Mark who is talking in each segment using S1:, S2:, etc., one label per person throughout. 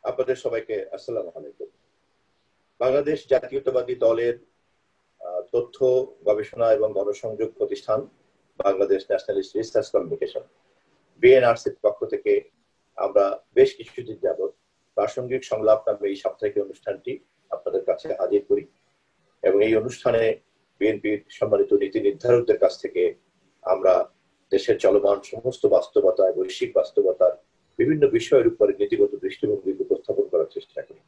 S1: আপনাদের সবাইকে আসসালামু আলাইকুম। বাংলাদেশ জাতীয়তাবাদী দলের তথ্য গবেষণা এবং গণসংযোগ প্রতিষ্ঠান বাংলাদেশ ন্যাশনালিস্ট রিসার্চ কমিউনিকেশন বিএনআরসির পক্ষ থেকে আমরা বেশ কিছুদিন যাবৎ প্রাসঙ্গিক সংলাপ নামে এই সাপ্তাহিক অনুষ্ঠানটি আপনাদের কাছে হাজির করি এবং এই অনুষ্ঠানে বিএনপির সম্মানিত নীতি নির্ধারকদের কাছ থেকে আমরা দেশের চলমান সমস্ত বাস্তবতা বৈশ্বিক বাস্তবতার বিভিন্ন বিষয়ের উপরে নীতিগত দৃষ্টিভঙ্গি উপস্থাপন করার চেষ্টা করি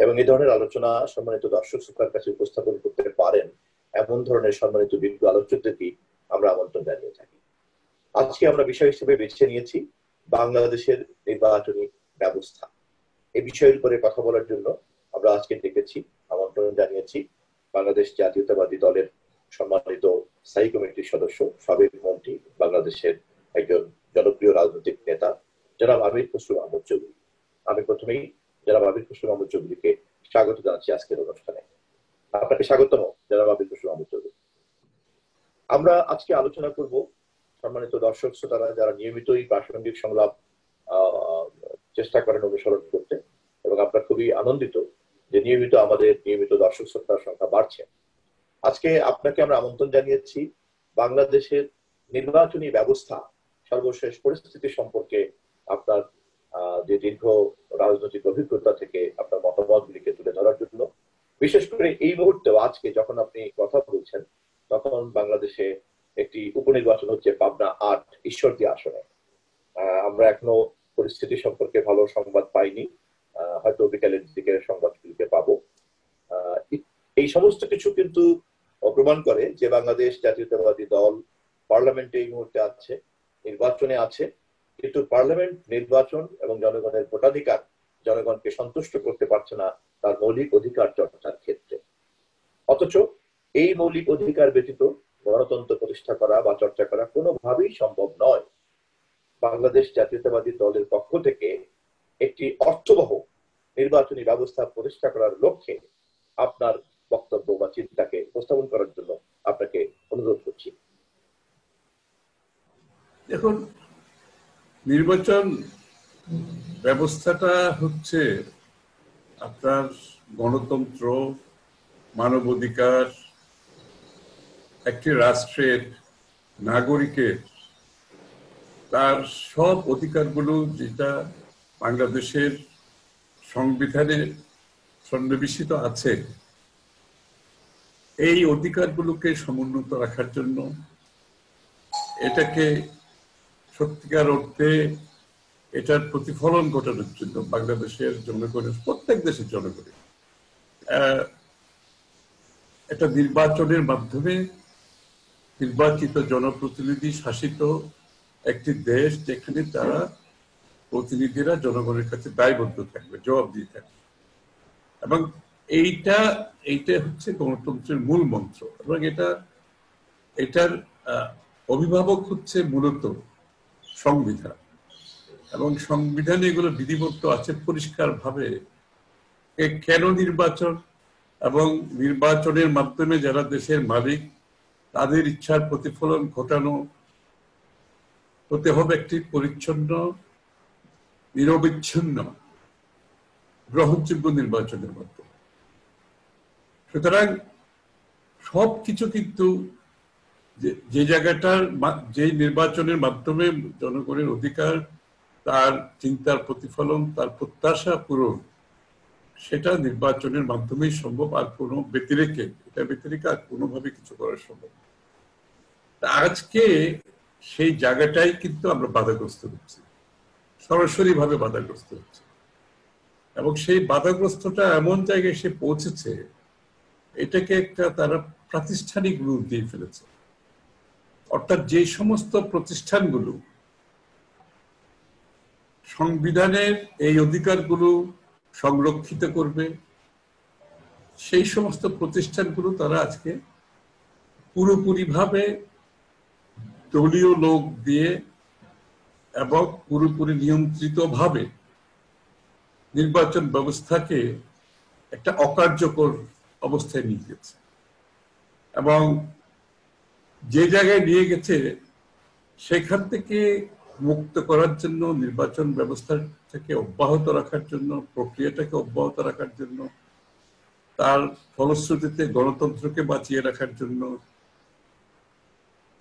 S1: এবং এই ধরনের আলোচনা সম্মানিত দর্শক শ্রোতার কাছে উপস্থাপন করতে পারেন এমন ধরনের সম্মানিত বিজ্ঞ আলোচকদেরকে আমরা আমন্ত্রণ জানিয়ে থাকি। আজকে আমরা বিষয় হিসেবে বেছে নিয়েছি বাংলাদেশের নির্বাচনী ব্যবস্থা। এই বিষয়ের উপরে কথা বলার জন্য আমরা আজকে ডেকেছি, আমন্ত্রণ জানিয়েছি বাংলাদেশ জাতীয়তাবাদী দলের সম্মানিত স্থায়ী কমিটির সদস্য, সাবেক মন্ত্রী, বাংলাদেশের একজন জনপ্রিয় রাজনৈতিক নেতা জনাব আমির খসরু মাহমুদ চৌধুরী। আমি প্রথমেই জনাব আমির খসরু মাহমুদ চৌধুরীকে স্বাগত জানাচ্ছি আজকের অনুষ্ঠানে। আপনাকে স্বাগতম জনাব আমির খসরু মাহমুদ চৌধুরী। আমরা আজকে আলোচনা করব সম্মানিত দর্শক শ্রোতারা যারা নিয়মিতই প্রাসঙ্গিক সংলাপ চেষ্টা করেন অনুসরণ করতে, এবং আমরা খুবই আনন্দিত যে নিয়মিত দর্শক শ্রোতার সংখ্যা বাড়ছে। আজকে আপনাকে আমরা আমন্ত্রণ জানিয়েছি বাংলাদেশের নির্বাচনী ব্যবস্থা সর্বশেষ পরিস্থিতি সম্পর্কে আপনার যে দীর্ঘ রাজনৈতিক অভিজ্ঞতা থেকে আপনার মতামতগুলিকে তুলে ধরার জন্য। বিশেষ করে এই মুহূর্তে আজকে যখন আপনি কথা বলছেন তখন বাংলাদেশে একটি উপনির্বাচন হচ্ছে পাবনা ৮ ঈশ্বরদী আসনে। আমরা এখনো পরিস্থিতি সম্পর্কে ভালো সংবাদ পাইনি, হয়তো বিকালের দিকে সংবাদগুলিকে পাবো। এই সমস্ত কিছু কিন্তু প্রমাণ করে যে বাংলাদেশ জাতীয়তাবাদী দল পার্লামেন্টে এই মুহূর্তে আছে, নির্বাচনে আছে, কিন্তু পার্লামেন্ট নির্বাচন এবং জনগণের ভোটাধিকার জনগণকে সন্তুষ্ট করতে পারছে না তার মৌলিক অধিকার চর্চার ক্ষেত্রে। অথচ এই মৌলিক অধিকার ব্যতীত গণতন্ত্র প্রতিষ্ঠা করা বা চর্চা করা কোনোভাবেই সম্ভব নয়। বাংলাদেশ জাতীয়তাবাদী দলের পক্ষ থেকে একটি অর্থবহ নির্বাচনী ব্যবস্থা প্রতিষ্ঠা করার লক্ষ্যে আপনার বক্তব্য বা চিন্তাকে উপস্থাপন করার জন্য আপনাকে অনুরোধ করছি।
S2: দেখুন, নির্বাচন ব্যবস্থাটা হচ্ছে আপনার গণতন্ত্র, মানবাধিকার, একটি রাষ্ট্রের নাগরিকের তার সব অধিকারগুলো যেটা বাংলাদেশের সংবিধানে সন্নিবেশিত আছে, এই অধিকারগুলোকে সমুন্নত রাখার জন্য, এটাকে সত্যিকার অর্থে এটার প্রতিফলন ঘটানোর জন্য বাংলাদেশের জনগণের, প্রত্যেক দেশের জনগণের একটা নির্বাচনের মাধ্যমে নির্বাচিত জনপ্রতিনিধি শাসিত একটি দেশ, যেখানে তারা প্রতিনিধিরা জনগণের কাছে দায়বদ্ধ থাকবে, জবাবদিহি থাকবে। এবং এইটা হচ্ছে গণতন্ত্রের মূল মন্ত্র। এবং এটার অভিভাবক হচ্ছে মূলত সংবিধান, এবং সংবিধানে এগুলো বিধিবদ্ধ আছে পরিষ্কার ভাবে কেন নির্বাচন, এবং নির্বাচনের মাধ্যমে যারা দেশের মালিক তাদের ইচ্ছার প্রতিফলন ঘটানো হতে হবে একটি পরিচ্ছন্ন, নিরবিচ্ছিন্ন, গ্রহণযোগ্য নির্বাচনের মাধ্যমে। সুতরাং সবকিছু কিন্তু যে জায়গাটার, যে নির্বাচনের মাধ্যমে জনগণের অধিকার, তার চিন্তার প্রতিফলন, তার প্রত্যাশা পূরণ, সেটা নির্বাচনের মাধ্যমেই সম্ভব। আর কোনো এটা ব্যতিরেকে আর কোনোভাবে কিছু করা সম্ভব। আজকে সেই জায়গাটাই কিন্তু আমরা বাধাগ্রস্ত হচ্ছি, সরাসরি ভাবে বাধাগ্রস্ত হচ্ছে। এবং সেই বাধাগ্রস্তটা এমন জায়গায় সে পৌঁছেছে, এটাকে একটা তারা প্রাতিষ্ঠানিক রূপ দিয়ে ফেলেছে। অর্থাৎ যে সমস্ত প্রতিষ্ঠানগুলো সংবিধানের এই অধিকারগুলো সংরক্ষিত করবে, সেই সমস্ত প্রতিষ্ঠানগুলো তারা আজকে পুরোপুরিভাবে দলীয় লোক দিয়ে এবং পুরোপুরি নিয়ন্ত্রিত ভাবে নির্বাচন ব্যবস্থাকে একটা অকার্যকর অবস্থায় নিয়ে গেছে। এবং যে জায়গায় নিয়ে গেছে সেখান থেকে মুক্ত করার জন্য, নির্বাচন ব্যবস্থাটাকে অব্যাহত রাখার জন্য, প্রক্রিয়াটাকে অব্যাহত রাখার জন্য, তার ফলশ্রুতিতে গণতন্ত্রকে বাঁচিয়ে রাখার জন্য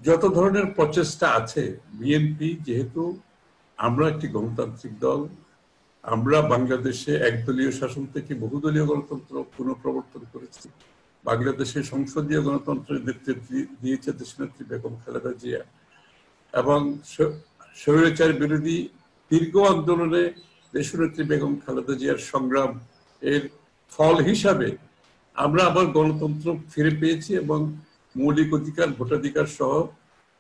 S2: যত ধরনের প্রচেষ্টা আছে, বিএনপি যেহেতু আমরা একটি গণতান্ত্রিক দল, আমরা বাংলাদেশে একদলীয় শাসন থেকে বহুদলীয় গণতন্ত্র পুনঃপ্রবর্তন করেছি। বাংলাদেশে সংসদীয় গণতন্ত্রের নেতৃত্ব দিয়েছে দেশনেত্রী বেগম খালেদা জিয়া, এবং স্বৈরাচার বিরোধী দীর্ঘ আন্দোলনে দেশনেত্রী বেগম খালেদা জিয়ার সংগ্রাম এর ফল হিসাবে আমরা আবার গণতন্ত্র ফিরে পেয়েছি এবং মৌলিক অধিকার, ভোটাধিকার সহ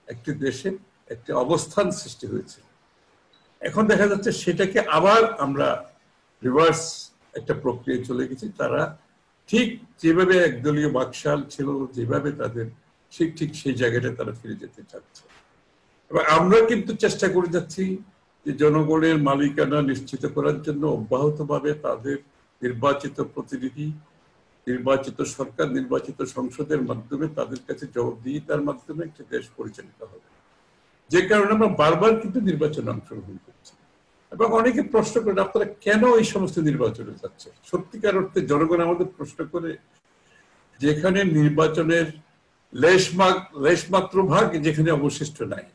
S2: একটি দেশে একটি অবস্থান সৃষ্টি হয়েছে। এখন দেখা যাচ্ছে সেটাকে আবার আমরা রিভার্স একটা প্রক্রিয়া চলে গেছি। তারা ঠিক যেভাবে একদলীয় বাকশাল ছিল, যেভাবে তাদের ঠিক সেই জায়গাটা তারা ফিরে যেতে চাচ্ছে। এবং আমরা কিন্তু চেষ্টা করে যাচ্ছি যে জনগণের মালিকানা নিশ্চিত করার জন্য অব্যাহতভাবে তাদের নির্বাচিত প্রতিনিধি, নির্বাচিত সরকার, নির্বাচিত সংসদের মাধ্যমে তাদের কাছে জবাবদিহিতার মাধ্যমে একটি দেশ পরিচালিত হবে। যে কারণে আমরা বারবার কিন্তু নির্বাচনে অংশগ্রহণ করছি। এবং অনেকে প্রশ্ন করেন, আপনারা কেন এই সমস্ত নির্বাচনে যাচ্ছে? সত্যিকার অর্থে জনগণ আমাদের প্রশ্ন করে, যেখানে নির্বাচনের লেশমাত্র ভাগ যেখানে অবশিষ্ট নাই,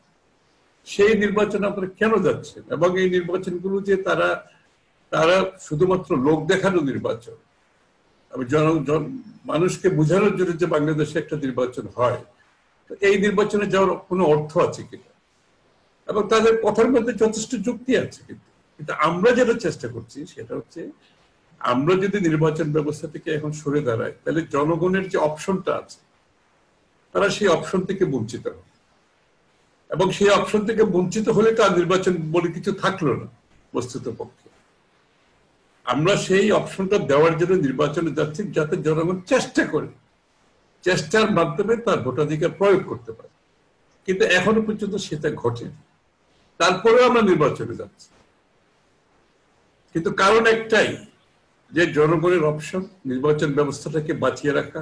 S2: সেই নির্বাচনে আপনারা কেন যাচ্ছেন? এবং এই নির্বাচনগুলো যে তারা শুধুমাত্র লোক দেখানো নির্বাচন, মানুষকে বোঝানোর জন্য যে বাংলাদেশে একটা নির্বাচন হয়, তো এই নির্বাচনে যাওয়ার কোনো অর্থ আছে কিনা? এবং তাদের কথার মধ্যে যথেষ্ট যুক্তি আছে, কিন্তু আমরা যেটা চেষ্টা করছি সেটা হচ্ছে, আমরা যদি নির্বাচন ব্যবস্থা থেকে এখন সরে দাঁড়াই, তাহলে জনগণের যে অপশনটা আছে তারা সেই অপশন থেকে বঞ্চিত হবে। এবং সেই অপশন থেকে বঞ্চিত হলে তার নির্বাচন বলে কিছু থাকলো না বস্তুত পক্ষে। আমরা সেই অপশনটা দেওয়ার জন্য নির্বাচনে যাচ্ছি, যাতে জনগণ চেষ্টা করে, চেষ্টার মাধ্যমে তার ভোটাধিকার প্রয়োগ করতে পারে। কিন্তু এখনো পর্যন্ত সেটা ঘটেনি, তারপরে আমরা নির্বাচনে যাচ্ছি। কিন্তু কারণ একটাই, যে জনগণের অপশন নির্বাচন ব্যবস্থাটাকে বাঁচিয়ে রাখা,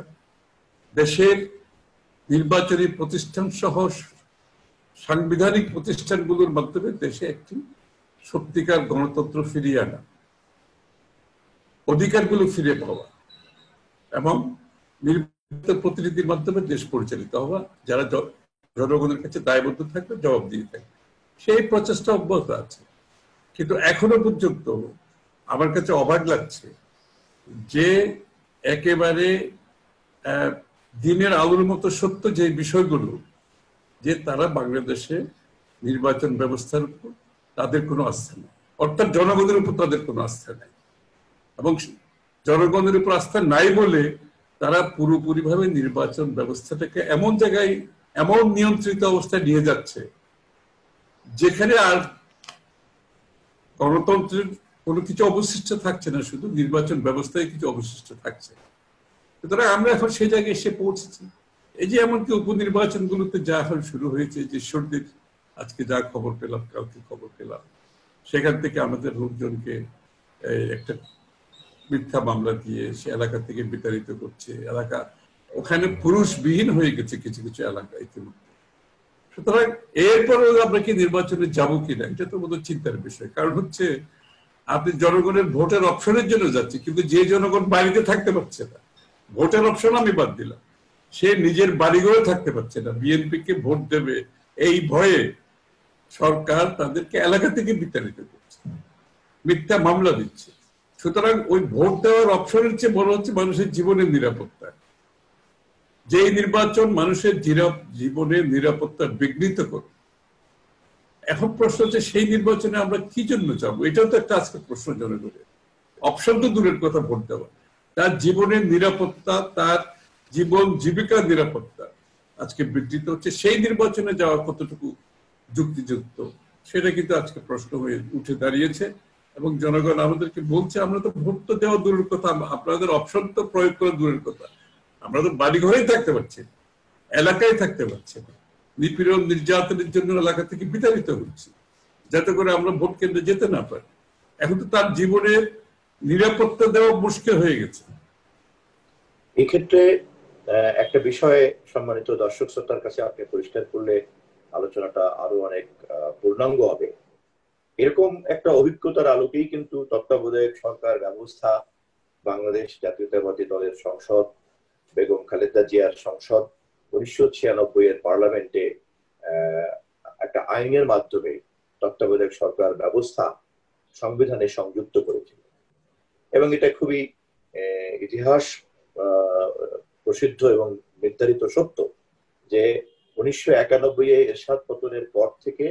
S2: দেশের নির্বাচনী প্রতিষ্ঠান সহ সাংবিধানিক প্রতিষ্ঠানগুলোর মাধ্যমে দেশে একটি সত্যিকার গণতন্ত্র ফিরিয়ে আনা, অধিকারগুলো ফিরে পাওয়া এবং নির্বাচিত প্রতিনিধির মাধ্যমে দেশ পরিচালিত হওয়া, যারা জনগণের কাছে দায়বদ্ধ থাকবে, জবাব দিয়ে থাকবে। সেই প্রচেষ্টা অব্যাহত আছে। কিন্তু এখনো পর্যন্ত আমার কাছে অবাক লাগছে যে একেবারে দিনের আলোর মতো সত্য যে বিষয়গুলো, যে তারা বাংলাদেশে নির্বাচন ব্যবস্থার উপর তাদের কোনো আস্থা নেই, অর্থাৎ জনগণের উপর তাদের কোনো আস্থা নেই। এবং জনগণের উপর আস্থা নাই বলে তারা পুরোপুরিভাবে নির্বাচন ব্যবস্থাটাকে এমন জায়গায়, এমন নিয়ন্ত্রিত অবস্থায় নিয়ে যাচ্ছে যেখানে আর গণতন্ত্রের কোনো কিছু অবশিষ্ট থাকছে না, শুধু নির্বাচন ব্যবস্থায় কিছু অবশিষ্ট থাকছে। সুতরাং আমরা এখন সেই জায়গায় এসে পৌঁছেছি। এই যে এমনকি উপনির্বাচন গুলোতে যা এখন শুরু হয়েছে, যে সর্দির আজকে যা খবর পেলাম, কালকে খবর পেলাম, সেখান থেকে আমাদের লোকজনকে একটা মিথ্যা মামলা দিয়ে সে এলাকা থেকে বিতাড়িত করছে। এলাকা ওখানে পুরুষবিহীন হয়ে গেছে কিছু কিছু এলাকা ইতিমধ্যে। সুতরাং এরপরেও আমরা কি নির্বাচনে যাবো কিনা, এটা তো বোধহয় চিন্তার বিষয়। কারণ হচ্ছে, আপনি জনগণের ভোটের অপশনের জন্য যাচ্ছে, কিন্তু যে জনগণ বাড়িতে থাকতে পারছে না, ভোটের অপশন আমি বাদ দিলাম, সে নিজের বাড়িঘরে থাকতে পারছে না, বিএনপি কে ভোট দেবে এই ভয়ে সরকার তাদেরকে এলাকা থেকে বিতাড়িত করছে, মিথ্যা মামলা দিচ্ছে। সুতরাং ওই ভোট দেওয়ার অপশনের চেয়ে বড় হচ্ছে মানুষের জীবনের নিরাপত্তা। যে নির্বাচন মানুষের জীবনের নিরাপত্তা বিঘ্নিত করে, এখন প্রশ্ন হচ্ছে সেই নির্বাচনে আমরা কি জন্য যাবো? এটাও তো একটা আজকে প্রশ্ন জনগণের। অপশন তো দূরের কথা, ভোট দেওয়া, তার জীবনের নিরাপত্তা, তার জীবন জীবিকার নিরাপত্তা আজকে বিঘ্নিত হচ্ছে। সেই নির্বাচনে যাওয়া কতটুকু যুক্তিযুক্ত, সেটা কিন্তু আজকে প্রশ্ন হয়ে উঠে দাঁড়িয়েছে। এবং জনগণ আমাদেরকে বলছে, আমরা তো ভোট তো দেওয়া দূরের কথা, আপনাদের অপশন তো প্রয়োগ করা দূরের কথা, আমরা তো বাড়ি ঘরেই থাকতে পারছি, এলাকায় থাকতে পারছি না, নিপীড়ন নির্যাতনের জন্য এলাকা থেকে বিতাড়িত হচ্ছে, যাতে করে আমরা ভোট কেন্দ্রে যেতে না পারি। এখন তো তার জীবনের নিরাপত্তা দেওয়া মুশকিল হয়ে গেছে।
S1: এক্ষেত্রে একটা বিষয়ে সম্মানিত দর্শক শ্রোতার কাছে আপনি পরিষ্কার করলে আলোচনাটা আরো অনেক পূর্ণাঙ্গ হবে। এরকম একটা অভিজ্ঞতার আলোকেই কিন্তু তত্ত্বাবধায়ক সরকার ব্যবস্থা, বাংলাদেশ জাতীয়তাবাদী দলের সংসদ, বেগম খালেদা জিয়ার সংসদ 1996 এর পার্লামেন্টে একটা আইনের মাধ্যমে তত্ত্বাবধায়ক সরকার ব্যবস্থা সংবিধানে সংযুক্ত করেছিল। এবং এটা খুবই ইতিহাস প্রসিদ্ধ এবং নির্ধারিত সত্য যে 1991 এরশাদ পতনের পর থেকে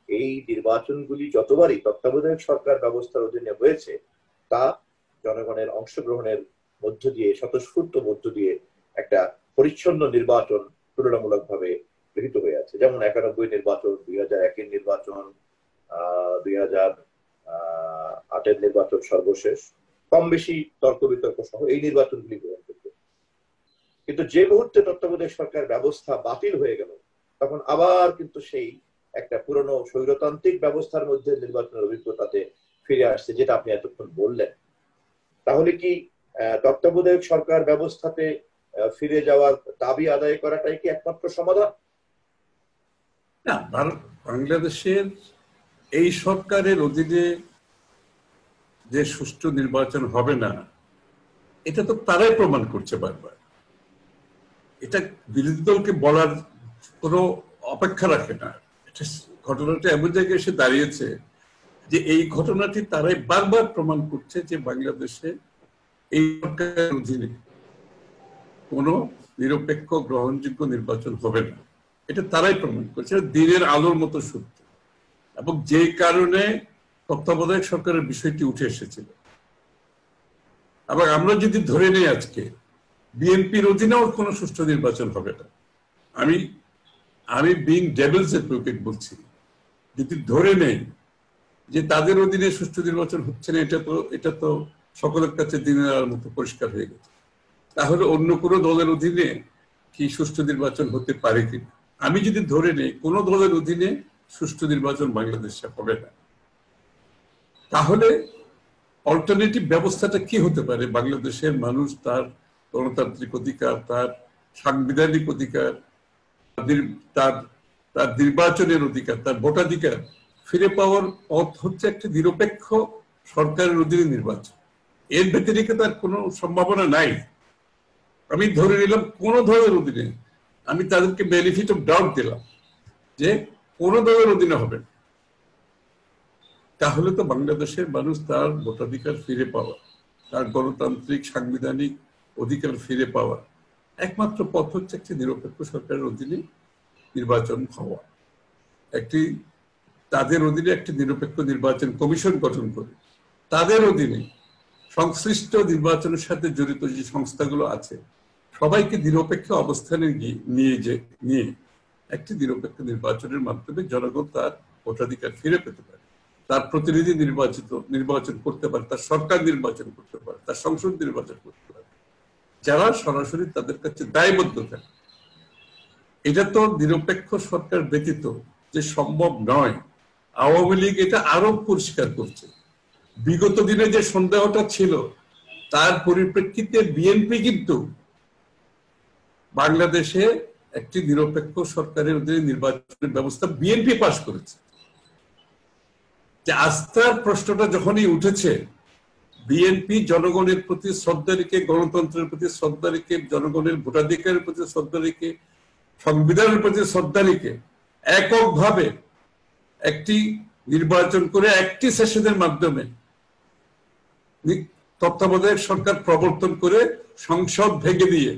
S1: এই নির্বাচনগুলি যতবারই তত্ত্বাবধায়ক সরকার ব্যবস্থার অধীনে হয়েছে তা জনগণের অংশগ্রহণের মধ্য দিয়ে, স্বতঃস্ফূর্ত মধ্য দিয়ে একটা পরিচ্ছন্ন নির্বাচন তুলনামূলকভাবে গৃহীত হয়ে আছে। যেমন 91 নির্বাচন, 2001 নির্বাচন, 2008 নির্বাচন সর্বশেষ, কম বেশি তর্ক বিতর্ক সহ এই নির্বাচনগুলি গ্রহণ করতে। কিন্তু যে মুহূর্তে তত্ত্বাবধায়ক সরকার ব্যবস্থা বাতিল হয়ে গেল তখন আবার কিন্তু সেই একটা পুরনো স্বৈরতান্ত্রিক ব্যবস্থার মধ্যে নির্বাচনের অভিজ্ঞতাতে ফিরে আসছে, যেটা আপনি এতক্ষণ বললেন। তাহলে কি তত্ত্বাবধায়ক সরকার ব্যবস্থাতে ফিরে যাওয়ার দাবি আদায় করাটাই কি একমাত্র সমাধান?
S2: না, বাংলাদেশের এই সরকারের অধীনে যে সুষ্ঠু নির্বাচন হবে না এটা তো তারাই প্রমাণ করছে বারবার। এটা বিরোধী দলকে বলার কোনো অপেক্ষা রাখে না। ঘটনাটা এমন জায়গায় এসে দাঁড়িয়েছে যে এই ঘটনাটি তারাই বারবার প্রমাণ করছে যে বাংলাদেশে এই সরকারের অধীনে কোনো নিরপেক্ষ গ্রহণযোগ্য নির্বাচন হবে না। এটা তারাই প্রমাণ করছে, দিনের আলোর মতো সত্য। এবং যে কারণে তত্ত্বাবধায়ক সরকারের বিষয়টি উঠে এসেছিল। আবার আমরা যদি ধরে নেই আজকে বিএনপির অধীনেও কোনো সুষ্ঠু নির্বাচন হবে না, আমি বিং ডেভিলস অ্যাডভোকেট বলছি, যদি ধরে নেই যে তাদের অধীনে সুষ্ঠু নির্বাচন হচ্ছে না, এটা তো সকলের কাছে দিনের আলোর মতো পরিষ্কার হয়ে গেছে, তাহলে অন্য কোনো দলের অধীনে কি সুষ্ঠু নির্বাচন হতে পারে কিনা? আমি যদি ধরে নেই কোনো দলের অধীনে সুষ্ঠু নির্বাচন বাংলাদেশে হবে না, তাহলে অল্টারনেটিভ ব্যবস্থাটা কি হতে পারে? বাংলাদেশের মানুষ তার গণতান্ত্রিক অধিকার, তার সাংবিধানিক অধিকার, তার নির্বাচনের অধিকার, তার ভোটাধিকার ফিরে পাওয়ার পথ হচ্ছে একটা নিরপেক্ষ সরকারের অধীনে নির্বাচন। এর ব্যতিরিক্ত তার কোনো সম্ভাবনা নাই। আমি ধরে নিলাম কোন দলের অধীনে, আমি তাদেরকে বেনিফিট অফ ডাউট দিলাম যে কোন দলের অধীনে হবে না, তাহলে তো বাংলাদেশের মানুষ তার ভোটাধিকার ফিরে পাওয়া, তার গণতান্ত্রিক সাংবিধানিক অধিকার ফিরে পাওয়া একমাত্র পথ হচ্ছে একটি নিরপেক্ষ সরকারের অধীনে নির্বাচন হওয়া, তাদের অধীনে একটি নিরপেক্ষ নির্বাচন কমিশন গঠন করে তাদের অধীনে সংশ্লিষ্ট নির্বাচনের সাথে জড়িত যে সংস্থাগুলো আছে সবাইকে নিরপেক্ষ অবস্থানে নিয়ে একটি নিরপেক্ষ নির্বাচনের মাধ্যমে জনগণ তার ভোটাধিকার ফিরে পেতে পারে, তার প্রতিনিধি নির্বাচন করতে পারে, তার সরকার নির্বাচন করতে পারে, তার সংসদ নির্বাচন করতে পারে, যারা সরাসরি তাদের কাছে দায়বদ্ধ থাকে। এটা তো নিরপেক্ষ সরকার ব্যতীত যে সম্ভব নয়। আওয়ামী লীগ এটা আরো পরিষ্কার করছে। বিগত দিনে যে সন্দেহটা ছিল তার পরিপ্রেক্ষিতে বিএনপি কিন্তু বাংলাদেশে একটি নিরপেক্ষ সরকারের অধীনে নির্বাচনের ব্যবস্থা বিএনপি পাশ করেছে। যে আস্থার প্রশ্নটা যখনই উঠেছে, বিএনপি জনগণের প্রতি শ্রদ্ধা রেখে, গণতন্ত্রের প্রতি শ্রদ্ধা রেখে, জনগণের ভোটাধিকারের প্রতি শ্রদ্ধা রেখে, সংবিধানের প্রতি শ্রদ্ধা রেখে এককভাবে একটি নির্বাচন করে একটি সেশনের মাধ্যমে তত্ত্বাবধায়ক সরকার প্রবর্তন করে সংসদ ভেঙে দিয়ে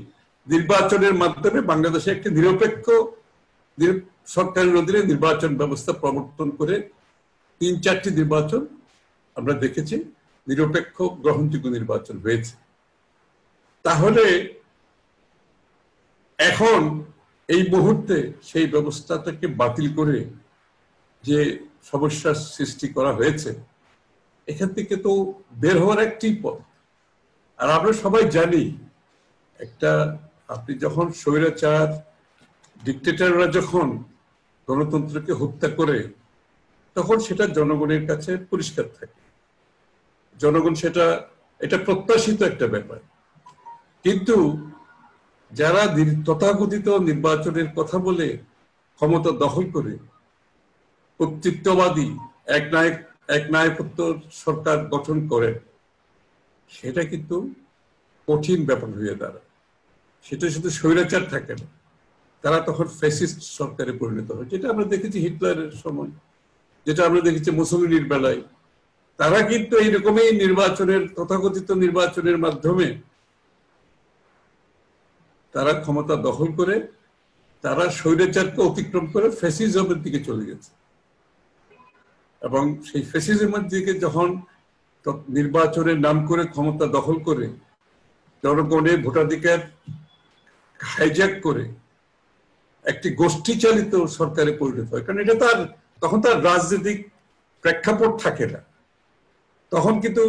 S2: নির্বাচনের মাধ্যমে বাংলাদেশে একটি নিরপেক্ষ সরকারের অধীনে নির্বাচন ব্যবস্থা প্রবর্তন করে 3-4টি নির্বাচন আমরা দেখেছি, নিরপেক্ষ গ্রহণযোগ্য নির্বাচন হয়েছে। তাহলে এখন এই মুহূর্তে সেই ব্যবস্থাটাকে বাতিল করে যে সমস্যার সৃষ্টি করা হয়েছে, এখান থেকে তো বের হওয়ার একটি পথ। আর আমরা সবাই জানি, আপনি যখন স্বৈরাচার ডিক্টেটররা যখন গণতন্ত্রকে হত্যা করে তখন সেটা জনগণের কাছে পরিষ্কার থাকে, জনগণ এটা প্রত্যাশিত একটা ব্যাপার। কিন্তু যারা তথাকথিত নির্বাচনের কথা বলে ক্ষমতা দখল করে কর্তৃত্ববাদী একনায়কত্ব সরকার গঠন করে, সেটা কিন্তু কঠিন ব্যাপার হয়ে দাঁড়ায়। সেটা শুধু স্বৈরাচার থাকে না, তারা তখন ফ্যাসিস্ট সরকারে পরিণত হয়, যেটা আমরা দেখেছি হিটলারের সময়, যেটা আমরা দেখেছি মুসলিনের বেলায়। তারা কিন্তু এইরকমই তথাকথিত নির্বাচনের মাধ্যমে তারা ক্ষমতা দখল করে, তারা স্বৈরাচারকে অতিক্রম করে ফ্যাসিজমের দিকে চলে গেছে। এবং সেই ফ্যাসিজমের দিকে যখন নির্বাচনের নাম করে ক্ষমতা দখল করে, জনগণের ভোটাধিকার হাইজ্যাক করে একটি গোষ্ঠী চালিত সরকারে পরিণত হয়। কারণ এটা তখন তার রাজনৈতিক প্রেক্ষাপট থাকে না, তখন কিন্তু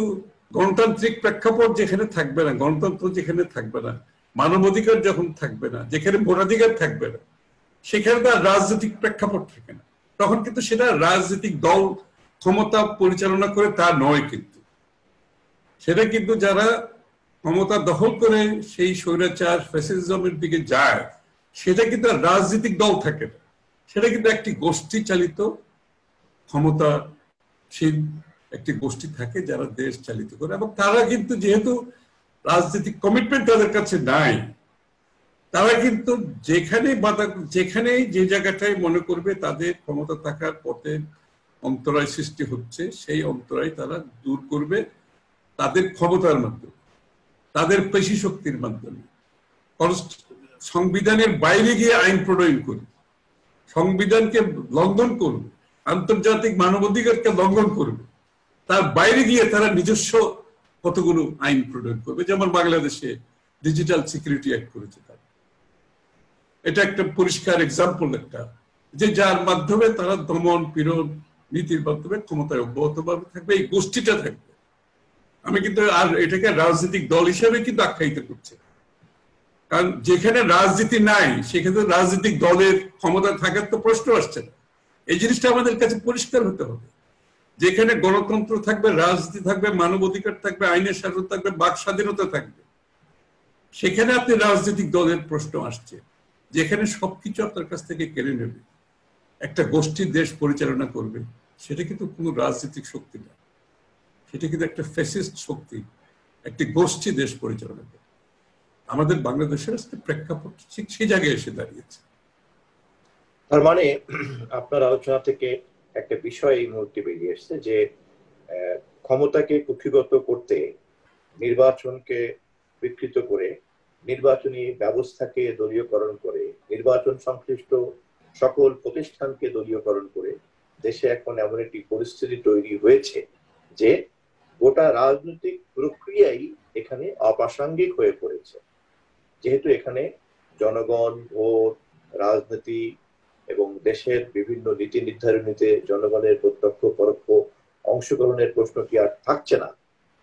S2: গণতান্ত্রিক প্রেক্ষাপট যেখানে থাকবে না, গণতন্ত্র যেখানে থাকবে না, মানবাধিকার যখন থাকবে না, যেখানে ভোটাধিকার থাকবে না, সেখানে তার রাজনৈতিক প্রেক্ষাপট থাকে না। তখন কিন্তু সেটা রাজনৈতিক দল ক্ষমতা পরিচালনা করে তা নয়, কিন্তু সেটা কিন্তু যারা ক্ষমতা দখল করে সেই স্বৈরাচার ফ্যাসিজমের দিকে যায়, সেটা কিন্তু রাজনৈতিক দল থাকে না, সেটা কিন্তু একটি গোষ্ঠী চালিত ক্ষমতাশীল একটি গোষ্ঠী থাকে যারা দেশ চালিত করে। এবং তারা কিন্তু যেহেতু রাজনৈতিক কমিটমেন্ট তাদের কাছে নাই, তারা কিন্তু যেখানে যে জায়গাটায় মনে করবে তাদের ক্ষমতা থাকার পথে অন্তরায় সৃষ্টি হচ্ছে, সেই অন্তরায় তারা দূর করবে তাদের ক্ষমতার মাধ্যমে, তাদের পেশি শক্তির মাধ্যমে। সংবিধানের বাইরে গিয়ে আইন প্রণয়ন করবে, সংবিধানকে লঙ্ঘন করবে, আন্তর্জাতিক মানবাধিকারকে লঙ্ঘন করবে, তার বাইরে গিয়ে তারা নিজস্ব কতগুলো আইন প্রণয়ন করবে। যেমন বাংলাদেশে ডিজিটাল সিকিউরিটি অ্যাক্ট করেছে তারা, এটা একটা পরিষ্কার এক্সাম্পল, একটা যে যার মাধ্যমে তারা দমন পীড়ন নীতির মাধ্যমে ক্ষমতায় অব্যাহতভাবে থাকবে, এই গোষ্ঠীটা থাকবে। আমি কিন্তু আর এটাকে রাজনৈতিক দল হিসেবে কিন্তু আখ্যায়িত করছি, কারণ যেখানে রাজনীতি নাই সেখানে রাজনৈতিক দলের ক্ষমতা থাকার তো প্রশ্ন আসছে না। এই জিনিসটা আমাদের কাছে পরিষ্কার হতে হবে। যেখানে গণতন্ত্র থাকবে, রাজনীতি থাকবে, মানবাধিকার থাকবে, আইনের শাসন থাকবে, বাক স্বাধীনতা থাকবে, সেখানে আপনি রাজনৈতিক দলের প্রশ্ন আসছে। যেখানে সবকিছু আপনার কাছ থেকে কেড়ে নেবে, একটা গোষ্ঠীর দেশ পরিচালনা করবে, সেটা কিন্তু কোনো রাজনৈতিক শক্তি না, সেটা কিন্তু একটা ফ্যাসিস্ট শক্তি, একটি গোষ্ঠী দেশ পরিচালনা করে। আমাদের বাংলাদেশের প্রেক্ষাপট ঠিক সেই জায়গায় এসে দাঁড়িয়েছে।
S1: তার মানে আপনার আলোচনা থেকে একটা বিষয় এই মুহূর্তে বেরিয়ে এসছে যে ক্ষমতাকে কুক্ষিগত করতে, নির্বাচনকে বিকৃত করে, নির্বাচনী ব্যবস্থাকে দলীয়করণ করে, নির্বাচন সংশ্লিষ্ট সকল প্রতিষ্ঠানকে দলীয়করণ করে দেশে এখন এমন একটি পরিস্থিতি তৈরি হয়েছে যে গোটা রাজনৈতিক প্রক্রিয়াই এখানে অপ্রাসঙ্গিক হয়ে পড়েছে। যেহেতু এখানে জনগণ, ভোট, রাজনীতি এবং দেশের বিভিন্ন নীতি নির্ধারণীতে জনগণের প্রত্যক্ষ পরোক্ষ অংশগ্রহণের প্রশ্নটি আর থাকছে না,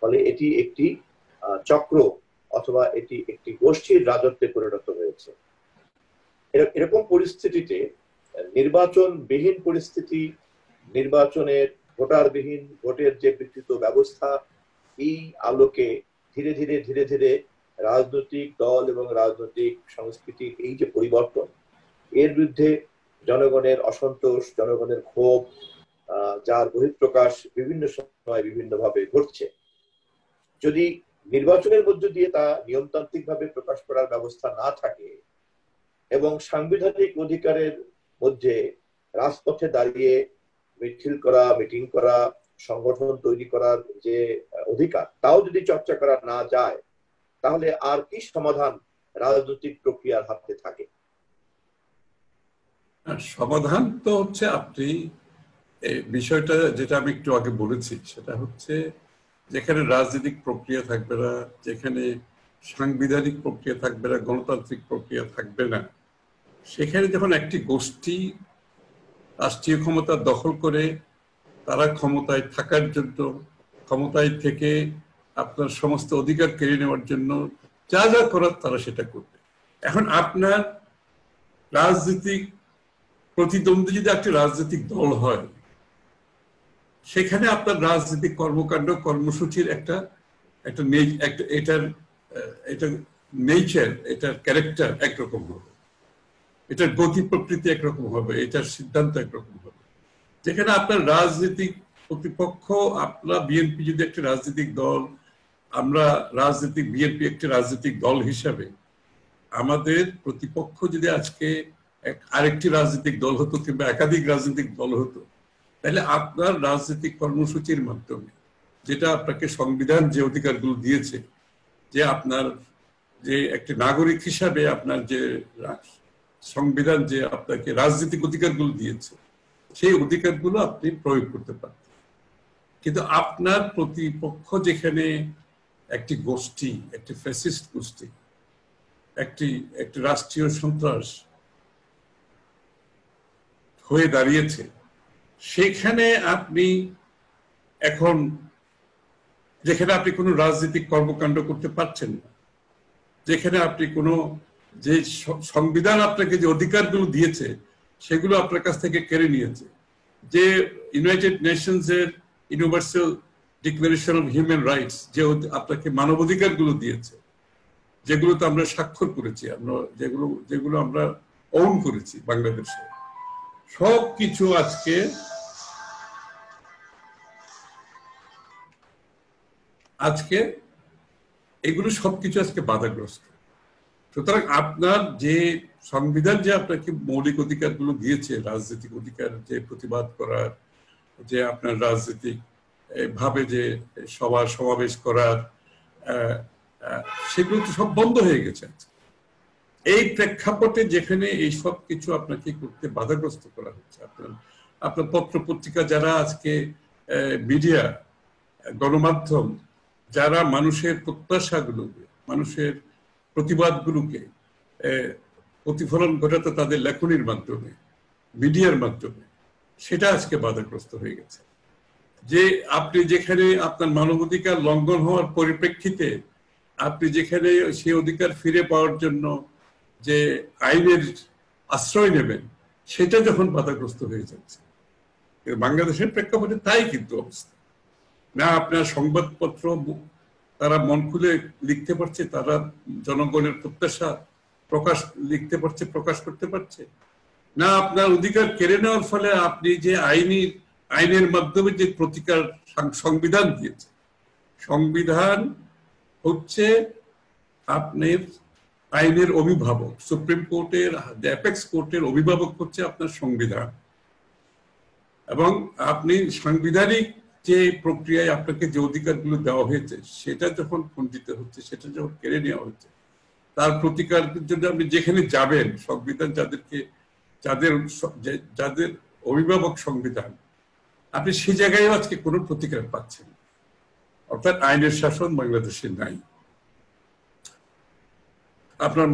S1: ফলে এটি একটি চক্র অথবা এটি একটি গোষ্ঠীর রাজত্বে পরিণত হয়েছে। এরকম পরিস্থিতিতে নির্বাচনবিহীন পরিস্থিতি, নির্বাচনের ভোটারবিহীন ভোটের যে বিকৃত ব্যবস্থা, এই আলোকে ধীরে ধীরে ধীরে ধীরে রাজনৈতিক দল এবং রাজনৈতিক সংস্কৃতির এই যে পরিবর্তন, এর বিরুদ্ধে জনগণের অসন্তোষ, জনগণের ক্ষোভ, যার বহিঃপ্রকাশ বিভিন্ন সময় বিভিন্ন ভাবে ঘটছে। যদি নির্বাচনের মধ্য দিয়ে তা নিয়মতান্ত্রিক ভাবে প্রকাশ করার ব্যবস্থা না থাকে এবং সাংবিধানিক অধিকারের মধ্যে রাজপথে দাঁড়িয়ে মিছিল করা, মিটিং করা, সংগঠন তৈরি করার যে অধিকার, তাও যদি চর্চা করা না যায়, তাহলে আর কি সমাধান রাজনৈতিক প্রক্রিয়ার হাতে থাকে?
S2: সমাধান তো হচ্ছে, আপনি বিষয়টা যেটা আমি একটু আগে বলেছি, সেটা হচ্ছে যেখানে রাজনৈতিক প্রক্রিয়া থাকবে না, যেখানে সাংবিধানিক প্রক্রিয়া থাকবে না, গণতান্ত্রিক প্রক্রিয়া থাকবে না, সেখানে যখন একটি গোষ্ঠী রাষ্ট্রীয় ক্ষমতা দখল করে তারা ক্ষমতায় থাকার জন্য, ক্ষমতায় থেকে আপনার সমস্ত অধিকার কেড়ে নেওয়ার জন্য যা যা করার তারা সেটা করবে। এখন আপনার রাজনৈতিক প্রতিদ্বন্দ্বী যদি একটি রাজনৈতিক দল হয়, সেখানে আপনার রাজনৈতিক কর্মকাণ্ড, কর্মসূচির এটার নেচার, এটার ক্যারেক্টার একরকম হবে। এটার গতি প্রকৃতি একরকম হবে, এটার সিদ্ধান্ত একরকম হবে। যেখানে আপনার রাজনৈতিক প্রতিপক্ষ, আপনার বিএনপি যদি একটি রাজনৈতিক দল, আমরা বিএনপি একটি রাজনৈতিক দল হিসাবে, আমাদের প্রতিপক্ষ যদি আজকে আরেকটি রাজনৈতিক দল হতো কিংবা একাধিক রাজনৈতিক দল হতো, তাহলে আপনার রাজনৈতিক কর্মসূচির মাধ্যমে, যেটা আপনাকে সংবিধান যে অধিকারগুলো দিয়েছে, যে আপনার যে একটি নাগরিক হিসাবে আপনার যে সংবিধান যে আপনাকে রাজনৈতিক অধিকারগুলো দিয়েছে, সেই অধিকারগুলো আপনি প্রয়োগ করতে পারতেন। কিন্তু আপনার প্রতিপক্ষ যেখানে একটি গোষ্ঠী, একটি ফ্যাসিস্ট গোষ্ঠী, একটি রাষ্ট্রীয় সন্ত্রাস হয়ে দাঁড়িয়েছে, সেখানে আপনি এখন, যেখানে আপনি কোনো রাজনৈতিক কর্মকাণ্ড করতে পারছেন না, যেখানে আপনি কোনো, যে সংবিধান আপনাকে যে অধিকারগুলো দিয়েছে সেগুলো আপনার কাছ থেকে কেড়ে নিয়েছে, যে ইউনাইটেড নেশনস এর universal declaration of human rights যে আপনাকে মানবাধিকারগুলো দিয়েছে, যেগুলো তো আমরা স্বাক্ষর করেছি, আমরা যেগুলো আমরা ওন করেছি বাংলাদেশে, সব কিছু আজকে এগুলো সবকিছু আজকে বাধাগ্রস্ত। সুতরাং আপনার যে সংবিধান যে আপনাকে মৌলিক অধিকারগুলো দিয়েছে, রাজনৈতিক অধিকার, যে প্রতিবাদ করার, যে আপনার রাজনৈতিক ভাবে যে সভা সমাবেশ করার, সেগুলো তো সব বন্ধ হয়ে গেছে। এই প্রেক্ষাপটে যেখানে এই সব কিছু আপনাকে করতে বাধাগ্রস্ত করা হচ্ছে, আপনার পত্র পত্রিকা যারা আজকে, মিডিয়া, গণমাধ্যম যারা মানুষের প্রত্যাশাগুলোকে, মানুষের প্রতিবাদগুলোকে প্রতিফলন ঘটাতে তাদের লেখনীর মাধ্যমে, মিডিয়ার মাধ্যমে, সেটা আজকে বাধাগ্রস্ত হয়ে গেছে। যে আপনি যেখানে আপনার মানবাধিকার লঙ্ঘন হওয়ার পরিপ্রেক্ষিতে আপনি যেখানে সেই অধিকার ফিরে পাওয়ার জন্য যে আইনের আশ্রয় নেবেন, সেটা যখন বাধাগ্রস্ত হয়ে যাচ্ছে, বাংলাদেশের প্রেক্ষাপটে তাই কিন্তু অবস্থা। না আপনার সংবাদপত্র তারা মন খুলে লিখতে পারছে, তারা জনগণের প্রত্যাশা লিখতে পারছে, প্রকাশ করতে পারছে না। আপনার অধিকার কেড়ে নেওয়ার ফলে আপনি যে আইনের মাধ্যমে যে প্রতিকার সংবিধান দিয়েছে, সংবিধান হচ্ছে আপনার আইনের অভিভাবক, সুপ্রিম কোর্টের, অ্যাপেক্স কোর্টের অভিভাবক হচ্ছে আপনার সংবিধান। এবং আপনি সাংবিধানিক যে প্রক্রিয়ায় আপনাকে যে অধিকারগুলো দেওয়া হয়েছে, সেটা যখন খণ্ডিত হচ্ছে, সেটা যখন কেড়ে নেওয়া হচ্ছে, তার প্রতিকারের জন্য আপনি যেখানে যাবেন, সংবিধান যাদের অভিভাবক সংবিধান, আপনি সেই জায়গায় আজকে কোনো প্রতিকার পাচ্ছেন। অর্থাৎ আইনের শাসন বাংলাদেশে নাই, আপনার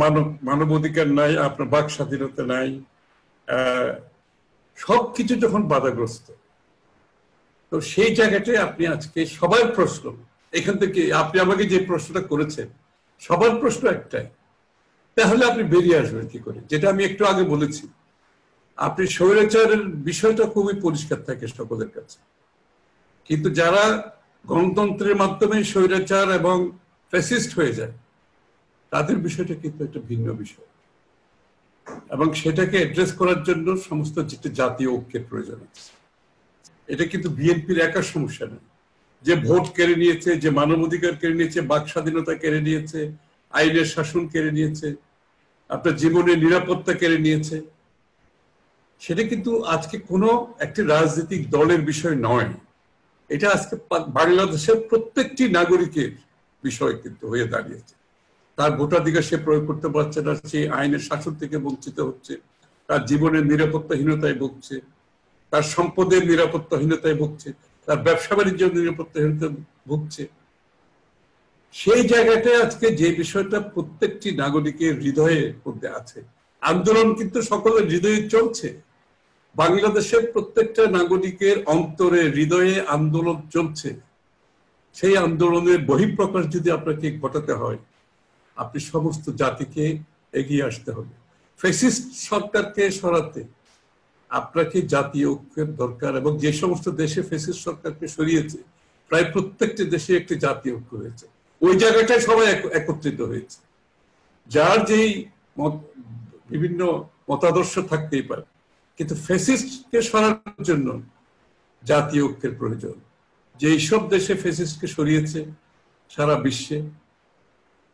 S2: মানবাধিকার নাই, আপনার বাক স্বাধীনতা নাই, সবকিছু যখন বাধাগ্রস্ত, তো সেই জায়গাটায় আপনি আজকে সবার প্রশ্ন, এখান থেকে আপনি আমাকে যে প্রশ্নটা করেছেন, সবার প্রশ্ন একটাই, তাহলে আপনি বেরিয়ে আসবেন কি করে? যেটা আমি একটু আগে বলেছি, আপনি স্বৈরাচারের বিষয়টা খুবই পরিষ্কার থাকে সকলের কাছে, কিন্তু যারা গণতন্ত্রের মাধ্যমে স্বৈরাচার এবং ফ্যাসিস্ট হয়ে যায়, তাদের বিষয়টা কিন্তু একটা ভিন্ন বিষয়, এবং সেটাকে অ্যাড্রেস করার জন্য সমস্ত যেটা জাতীয় ঐক্যের প্রয়োজন আছে। এটা কিন্তু বিএনপির একার সমস্যা নেই, যে ভোট কেড়ে নিয়েছে, যে মানবাধিকার কেড়ে নিয়েছে, বাক স্বাধীনতা কেড়ে নিয়েছে, আইনের শাসন কেড়ে নিয়েছে, আপনার জীবনের নিরাপত্তা কেড়ে নিয়েছে, সেটা কিন্তু আজকে কোনো একটি রাজনৈতিক দলের বিষয় নয়। এটা আজকে বাংলাদেশের প্রত্যেকটি নাগরিকের বিষয় কিন্তু হয়ে দাঁড়িয়েছে। তার ভোটাধিকার সে প্রয়োগ করতে পারছে না, সে আইনের শাসন থেকে বঞ্চিত হচ্ছে, তার জীবনের নিরাপত্তাহীনতায় ভুগছে, তার সম্পদের নিরাপত্তাহীনতায় ভুগছে, তার ব্যবসা বাণিজ্যের নিরাপত্তাহীনতায় ভুগছে। সেই জায়গাটায় আজকে যে বিষয়টা প্রত্যেকটি নাগরিকের হৃদয়ে মধ্যে আছে, আন্দোলন কিন্তু সকলের হৃদয়ে চলছে, বাংলাদেশের প্রত্যেকটা নাগরিকের অন্তরে, হৃদয়ে আন্দোলন চলছে। সেই আন্দোলনের বহিঃপ্রকাশ যদি আপনাকে ঘটাতে হয়, আপনি সমস্ত জাতিকে এগিয়ে আসতে হবে। ফ্যাসিস্ট সরকারকে সরাতে আপনাকে জাতীয় ঐক্যের দরকার, এবং যে সমস্ত দেশে ফ্যাসিস্ট সরকারকে সরিয়েছে, প্রায় প্রত্যেকটি দেশে একটি জাতীয় ঐক্য হয়েছে, ওই জায়গাটায় সবাই একত্রিত হয়েছে। যার যেই বিভিন্ন মতাদর্শ থাকতেই পারে, কিন্তু ফ্যাসিস্টকে সরানোর জন্য জাতীয় ঐক্যের প্রয়োজন। যেই সব দেশে ফ্যাসিস্টকে সরিয়েছে সারা বিশ্বে,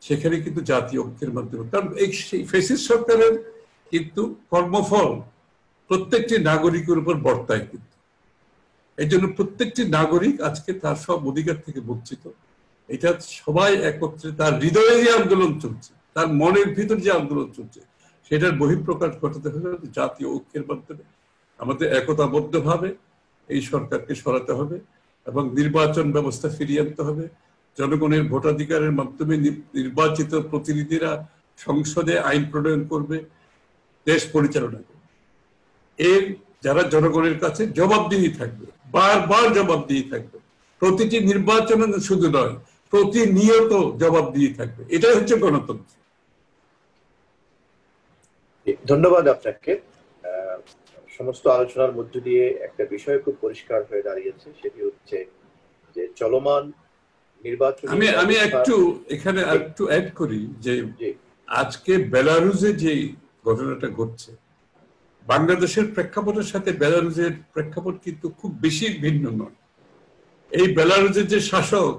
S2: সেখানে কিন্তু জাতীয় ঐক্যের মাধ্যমে, কারণ এই ফ্যাসিস্ট সরকারের কিন্তু কর্মফল প্রত্যেকটি নাগরিকের উপর বর্তায়। কিন্তু এই জন্য প্রত্যেকটি নাগরিক আজকে তার সব অধিকার থেকে বঞ্চিত। এটা সবাই একত্রে, তার হৃদয়ে যে আন্দোলন চলছে, তার মনের ভিতর যে আন্দোলন চলছে, সেটার বহিঃপ্রকাশ ঘটাতে হবে জাতীয় ঐক্যের মাধ্যমে। আমাদের একতাবদ্ধভাবে এই সরকারকে সরাতে হবে এবং নির্বাচন ব্যবস্থা ফিরিয়ে আনতে হবে। জনগণের ভোটাধিকারের মাধ্যমে নির্বাচিত প্রতিনিধিরা সংসদে আইন প্রণয়ন করবে, দেশ পরিচালনা করবে। এর যারা জনগণের কাছে জবাবদিহি থাকবে, বারবার জবাবদিহি থাকবে, প্রতিটি নির্বাচনে শুধু নয়, প্রতিনিয়ত জবাবদিহি থাকবে। এটাই হচ্ছে গণতন্ত্র।
S1: ধন্যবাদ আপনাকে। সমস্ত আলোচনার মধ্য দিয়ে একটা বিষয় খুব পরিষ্কার হয়ে দাঁড়িয়েছে, সেটি হচ্ছে যে চলমান নির্বাচন।
S2: আমি একটু এখানে একটু অ্যাড করি যে আজকে বেলারুসে যে ঘটনাটা ঘটছে, বাংলাদেশের প্রেক্ষাপটের সাথে বেলারুসের প্রেক্ষাপট কিন্তু খুব বেশি ভিন্ন নয়। এই বেলারুসের যে শাসক,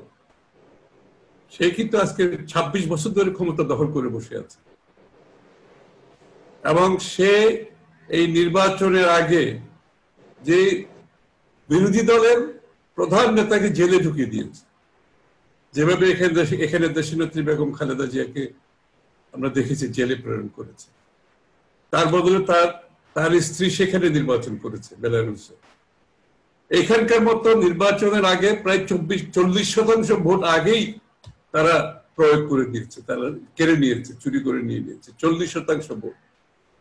S2: সে কিন্তু আজকে ২৬ বছর ধরে ক্ষমতা দখল করে বসে আছে এবং সে এই নির্বাচনের আগে যে বিরোধী দলের প্রধান নেতাকে জেলে ঢুকিয়ে দিয়েছে, যেভাবে এখানে দেশনেত্রী বেগম খালেদা জিয়াকে আমরা দেখেছি জেলে প্রেরণ করেছে, তার বদলে তার স্ত্রী সেখানে নির্বাচন করেছে বেলারুসে। এখানকার মতো নির্বাচনের আগে প্রায় 40% ভোট আগেই তারা প্রয়োগ করে দিয়েছে, তারা কেড়ে নিয়েছে, চুরি করে নিয়ে নিয়েছে। 40% ভোট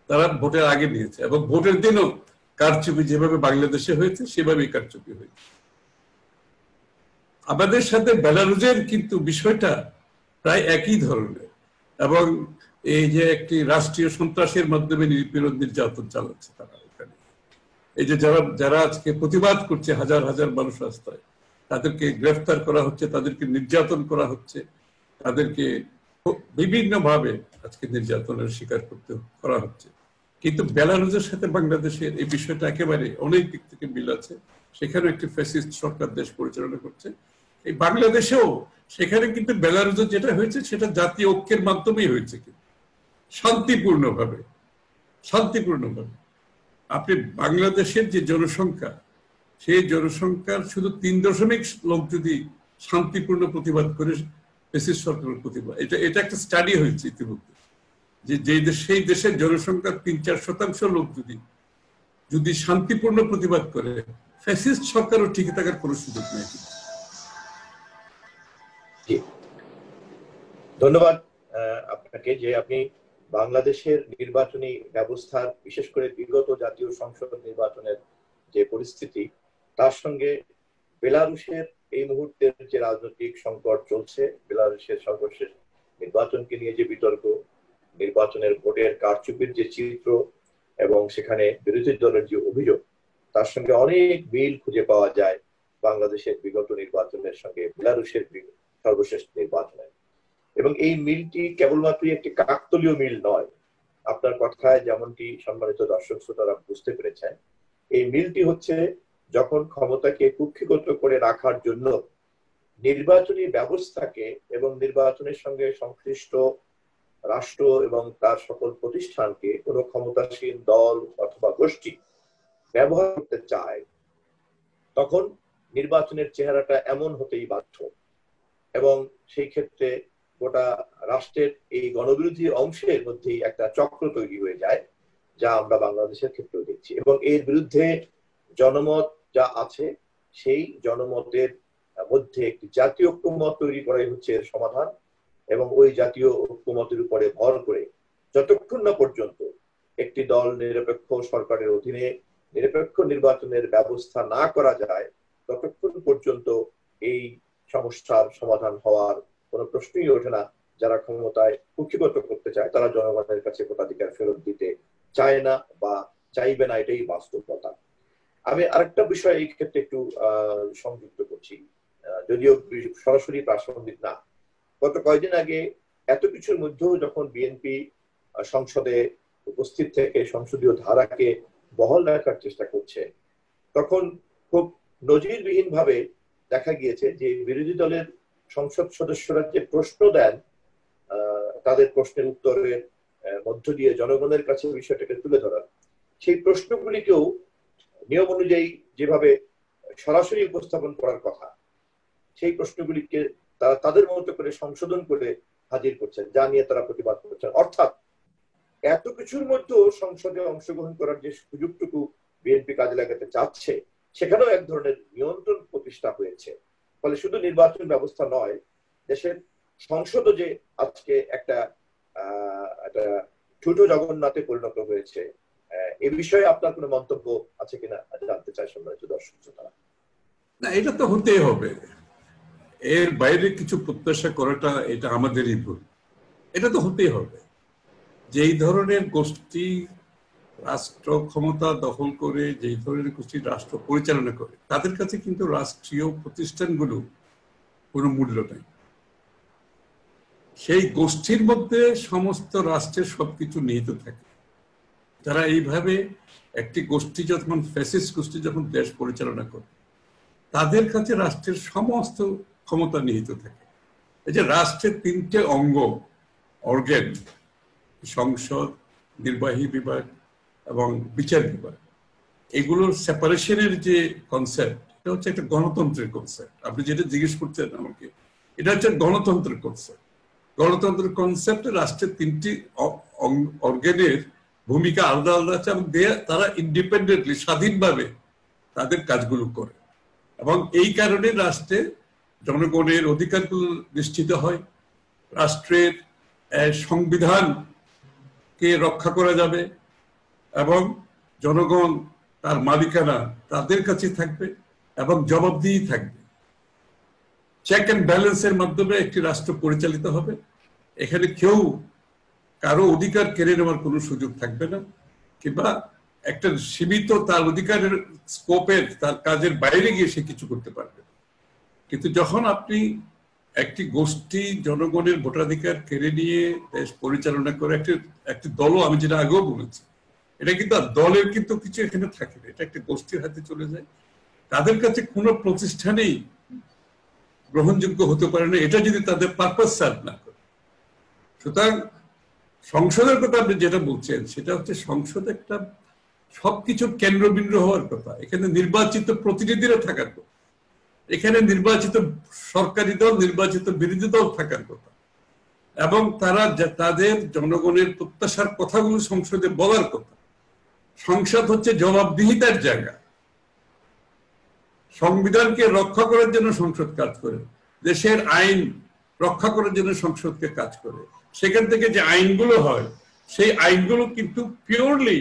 S2: তারা ভোটের আগে নিয়েছে এবং ভোটের দিনও কারচুপি যেভাবে বাংলাদেশে হয়েছে সেভাবেই কারচুপি হয়েছে। আমাদের সাথে বেলারুসের কিন্তু বিষয়টা প্রায় একই ধরনের এবং এই যে একটি রাষ্ট্রীয় সন্ত্রাসের মাধ্যমে নিপীড়ন নির্যাতন চালাচ্ছে তারা ওখানে। এই যে যারা আজকে প্রতিবাদ করছে, হাজার হাজার মানুষ রাস্তায়, তাদেরকে গ্রেফতার করা হচ্ছে, তাদেরকে নির্যাতন করা হচ্ছে, তাদেরকে বিভিন্ন ভাবে আজকে নির্যাতনের শিকার করা হচ্ছে। কিন্তু বেলারুসের সাথে বাংলাদেশের এই বিষয়টা একেবারে অনেক দিক থেকে মিল আছে। সেখানে একটি ফ্যাসিস্ট সরকার দেশ পরিচালনা করছে। এই বাংলাদেশেও সেখানে কিন্তু বেলারুসে যেটা হয়েছে সেটা জাতীয় ঐক্যের মাধ্যমেই হয়েছে, কিন্তু শান্তিপূর্ণভাবে। আপনি বাংলাদেশের যে জনসংখ্যা, সেই জনসংখ্যার শুধু 3% লোক যদি শান্তিপূর্ণ প্রতিবাদ করে ফ্যাসিস্ট সরকারের প্রতিবাদ, এটা একটা স্টাডি হয়েছে ইতিমধ্যে, যে সেই দেশের জনসংখ্যার 3-4% লোক যদি শান্তিপূর্ণ প্রতিবাদ করে, ফ্যাসিস্ট সরকারও টিকে থাকার কোনো সুযোগ নেই।
S1: ধন্যবাদ আপনাকে যে আপনি বাংলাদেশের নির্বাচনী ব্যবস্থার, বিশেষ করে বিগত জাতীয় সংসদ নির্বাচনের যে পরিস্থিতি, তার সঙ্গে বেলারুশের এই মুহূর্তের যে রাজনৈতিক সংকট চলছে, বেলারুশের সর্বশেষ নির্বাচনকে নিয়ে যে বিতর্ক, নির্বাচনের ভোটের কারচুপির যে চিত্র এবং সেখানে বিরোধী দলের যে অভিযোগ, তার সঙ্গে অনেক মিল খুঁজে পাওয়া যায় বাংলাদেশের বিগত নির্বাচনের সঙ্গে বেলারুশের সর্বশেষ নির্বাচনের। এবং এই মিলটি কেবলমাত্রই একটি কাকতলীয় মিল নয়। আপনার কথায় যেমনটি সম্মানিত দর্শক শ্রোতারা বুঝতে পেরেছেন, এই মিলটি হচ্ছে যখন ক্ষমতাকে কুক্ষিগত করে রাখার জন্য নির্বাচনী ব্যবস্থাকে এবং নির্বাচনের সঙ্গে সংশ্লিষ্ট রাষ্ট্র এবং তার সকল প্রতিষ্ঠানকে কোনো ক্ষমতাসীন দল অথবা গোষ্ঠী ব্যবহার করতে চায়, তখন নির্বাচনের চেহারাটা এমন হতেই বাধ্য। এবং সেই ক্ষেত্রে গোটা রাষ্ট্রের এই গণবিরোধী অংশের মধ্যেই একটা চক্র তৈরি হয়ে যায়, যা আমরা বাংলাদেশের ক্ষেত্রেও দেখছি। এবং এর বিরুদ্ধে জনমত যা আছে, সেই জনমতের মধ্যে একটি জাতীয় ঐক্যমত তৈরি করাই হচ্ছে এর সমাধান। এবং ওই জাতীয় ঐক্যমতের উপরে ভর করে যতক্ষণ না পর্যন্ত একটি দল নিরপেক্ষ সরকারের অধীনে নিরপেক্ষ নির্বাচনের ব্যবস্থা না করা যায়, ততক্ষণ পর্যন্ত এই সমস্যার সমাধান হওয়ার কোনো প্রশ্নই ওঠে না। যারা ক্ষমতায় কুক্ষিগত করতে চায়, তারা জনগণের কাছে ভোটাধিকার ফেরত দিতে চায় না বা চাইবে না, এটাই বাস্তবতা। আমি আরেকটা বিষয় এই ক্ষেত্রে একটু সংযুক্ত করছি, যদিও সরাসরি প্রাসঙ্গিক না। গত কয়েকদিন আগে এত কিছুর মধ্যেও যখন বিএনপি সংসদে উপস্থিত থেকে সংসদীয় ধারাকে বহাল রাখার চেষ্টা করছে, তখন খুব নজিরবিহীন ভাবে দেখা গিয়েছে যে বিরোধী দলের সংসদ সদস্যরা যে প্রশ্ন দেন, তাদের প্রশ্নের উত্তরের মধ্য দিয়ে জনগণের কাছে বিষয়টাকে তুলে ধরা, সেই প্রশ্নগুলিকেও নিয়ম অনুযায়ী যেভাবে সরাসরি উপস্থাপন করার কথা, সেই প্রশ্নগুলিকে তারা তাদের মতো করে সংশোধন করে হাজির করছেন, যা নিয়ে তারা প্রতিবাদ করছেন। অর্থাৎ এত কিছুর মধ্যেও সংসদে অংশগ্রহণ করার যে সুযোগটুকু বিএনপি কাজে লাগাতে চাচ্ছে, সেখানেও এক ধরনের নিয়ন্ত্রণ প্রতিষ্ঠা হয়েছে। ফলে শুধু নির্বাচন ব্যবস্থা নয়, দেশের সংসদও যে আজকে একটা ছোট জগন্নাথে পরিণত হয়েছে, এ বিষয়ে আপনার কোনো মন্তব্য আছে কিনা জানতে চাই সম্মানিত দর্শক শ্রোতারা।
S2: না, এটা তো হতেই হবে, এর বাইরে কিছু প্রত্যাশা করাটা এটা আমাদেরই ভুল। এটা তো হতেই হবে যে এই ধরনের গোষ্ঠী রাষ্ট্র ক্ষমতা দখল করে, যেই ধরনের গোষ্ঠী রাষ্ট্র পরিচালনা করে, তাদের কাছে কিন্তু রাষ্ট্রীয় প্রতিষ্ঠানগুলো কোনো মূল্য নেই। সেই গোষ্ঠীর মধ্যে সমস্ত রাষ্ট্রের সবকিছু নিহিত থাকে। তারা এইভাবে একটি গোষ্ঠী যখন ফ্যাসিস্ট গোষ্ঠী যখন দেশ পরিচালনা করে, তাদের কাছে রাষ্ট্রের সমস্ত ক্ষমতা নিহিত থাকে। এই যে রাষ্ট্রের তিনটে অর্গান, সংসদ, নির্বাহী বিভাগ এবং বিচার বিভাগ, এগুলোর সেপারেশনের যে কনসেপ্ট, এটা হচ্ছে একটা গণতন্ত্রের কনসেপ্ট। আপনি যেটা জিজ্ঞেস করছেন আমাকে, এটা হচ্ছে গণতন্ত্রের কনসেপ্ট। গণতন্ত্রের কনসেপ্টে রাষ্ট্রের তিনটি অর্গানের ভূমিকা আলাদা আলাদা আছে এবং তারা ইন্ডিপেন্ডেন্টলি, স্বাধীনভাবে তাদের কাজগুলো করে। এবং এই কারণে রাষ্ট্রে জনগণের অধিকারগুলো নিশ্চিত হয়, রাষ্ট্রের সংবিধানকে রক্ষা করা যাবে এবং জনগণ তার মালিকানা তাদের কাছে থাকবে এবং জবাবদিহি থাকবে। চেক অ্যান্ড ব্যালেন্সের মাধ্যমে একটি রাষ্ট্র পরিচালিত হবে। এখানে কেউ কারো অধিকার কেড়ে নেওয়ার কোনো সুযোগ থাকবে না, কিংবা একটা সীমিত তার অধিকারের স্কোপের, তার কাজের বাইরে গিয়ে সে কিছু করতে পারবে। কিন্তু যখন আপনি একটি গোষ্ঠী জনগণের ভোটাধিকার কেড়ে নিয়ে দেশ পরিচালনা করে, একটি দলও, আমি যেটা আগেও বলেছি, এটা কিন্তু দলের কিন্তু কিছু এখানে থাকে না, এটা একটা গোষ্ঠীর হাতে চলে যায়। তাদের কাছে কোনো প্রতিষ্ঠানেই গ্রহণযোগ্য হতে পারে না, এটা যদি তাদের পারপাস সার্ভ না করে। সুতরাং সংসদের কথা আপনি যেটা বলছেন, সেটা হচ্ছে সংসদ একটা সবকিছুর কেন্দ্রবিন্দু হওয়ার কথা। এখানে নির্বাচিত প্রতিনিধিরা থাকার কথা, এখানে নির্বাচিত সরকারি দল, নির্বাচিত বিরোধী দল থাকার কথা, এবং তারা তাদের জনগণের প্রত্যাশার কথাগুলো সংসদে বলার কথা। সংসদ হচ্ছে জবাবদিহিতার জায়গা। সংবিধানকে রক্ষা করার জন্য সংসদ কাজ করে, দেশের আইন রক্ষা করার জন্য সংসদকে কাজ করে। সেখান থেকে যে আইনগুলো হয়, সেই আইনগুলো কিন্তু পিওরলি